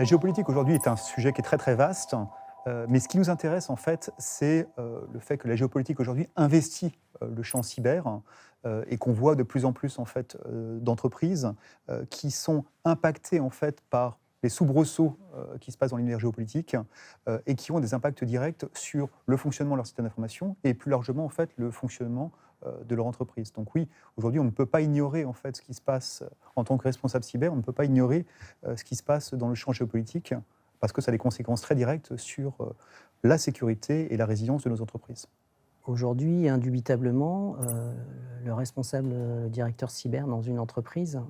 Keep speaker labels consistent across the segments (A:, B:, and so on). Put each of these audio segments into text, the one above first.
A: La géopolitique aujourd'hui est un sujet qui est très très vaste, mais ce qui nous intéresse en fait, c'est le fait que la géopolitique aujourd'hui investit le champ cyber et qu'on voit de plus en plus en fait d'entreprises qui sont impactées en fait par les soubresauts qui se passent dans l'univers géopolitique et qui ont des impacts directs sur le fonctionnement de leur système d'information et plus largement en fait le fonctionnement de leur entreprise. Donc oui, aujourd'hui, on ne peut pas ignorer en fait ce qui se passe en tant que responsable cyber, on ne peut pas ignorer ce qui se passe dans le champ géopolitique parce que ça a des conséquences très directes sur la sécurité et la résilience de nos entreprises.
B: Aujourd'hui, indubitablement, le responsable directeur cyber dans une entreprise,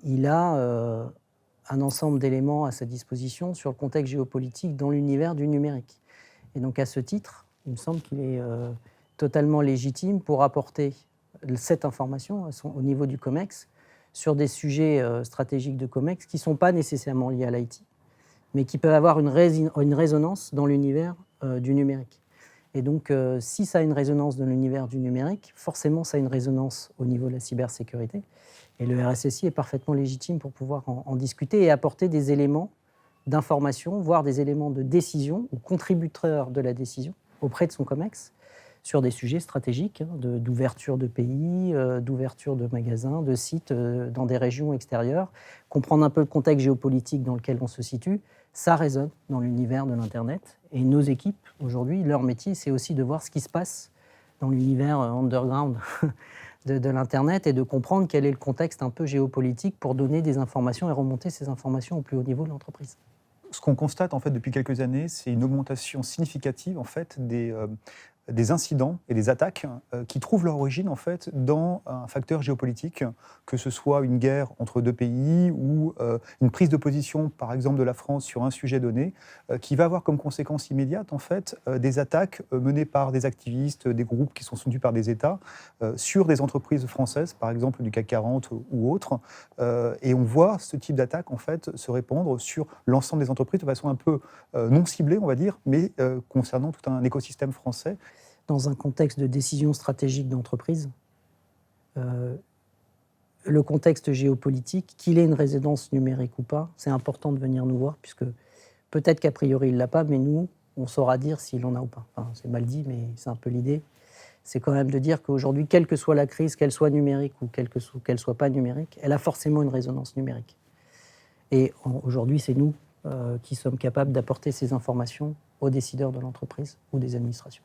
B: il a un ensemble d'éléments à sa disposition sur le contexte géopolitique dans l'univers du numérique. Et donc à ce titre, il me semble qu'il est totalement légitime pour apporter cette information au niveau du COMEX sur des sujets stratégiques de COMEX qui ne sont pas nécessairement liés à l'IT, mais qui peuvent avoir une résonance dans l'univers du numérique. Et donc, si ça a une résonance dans l'univers du numérique, forcément, ça a une résonance au niveau de la cybersécurité. Et le RSSI est parfaitement légitime pour pouvoir en discuter et apporter des éléments d'information, voire des éléments de décision ou contributeurs de la décision auprès de son COMEX sur des sujets stratégiques, d'ouverture de pays, d'ouverture de magasins, de sites dans des régions extérieures, comprendre un peu le contexte géopolitique dans lequel on se situe. Ça résonne dans l'univers de l'Internet. Et nos équipes, aujourd'hui, leur métier, c'est aussi de voir ce qui se passe dans l'univers underground de l'Internet et de comprendre quel est le contexte un peu géopolitique pour donner des informations et remonter ces informations au plus haut niveau de l'entreprise.
A: Ce qu'on constate en fait depuis quelques années, c'est une augmentation significative en fait des incidents et des attaques qui trouvent leur origine en fait dans un facteur géopolitique, que ce soit une guerre entre deux pays ou une prise de position, par exemple, de la France sur un sujet donné, qui va avoir comme conséquence immédiate en fait des attaques menées par des activistes, des groupes qui sont soutenus par des États sur des entreprises françaises, par exemple du CAC 40 ou autres, et on voit ce type d'attaque en fait se répandre sur l'ensemble des entreprises de façon un peu non ciblée, on va dire, mais concernant tout un écosystème français.
B: Dans un contexte de décision stratégique d'entreprise, le contexte géopolitique, qu'il ait une résonance numérique ou pas, c'est important de venir nous voir, puisque peut-être qu'a priori il ne l'a pas, mais nous, on saura dire s'il en a ou pas. Enfin, c'est mal dit, mais c'est un peu l'idée. C'est quand même de dire qu'aujourd'hui, quelle que soit la crise, qu'elle soit numérique ou qu'elle ne soit pas numérique, elle a forcément une résonance numérique. Et aujourd'hui, c'est nous qui sommes capables d'apporter ces informations aux décideurs de l'entreprise ou des administrations.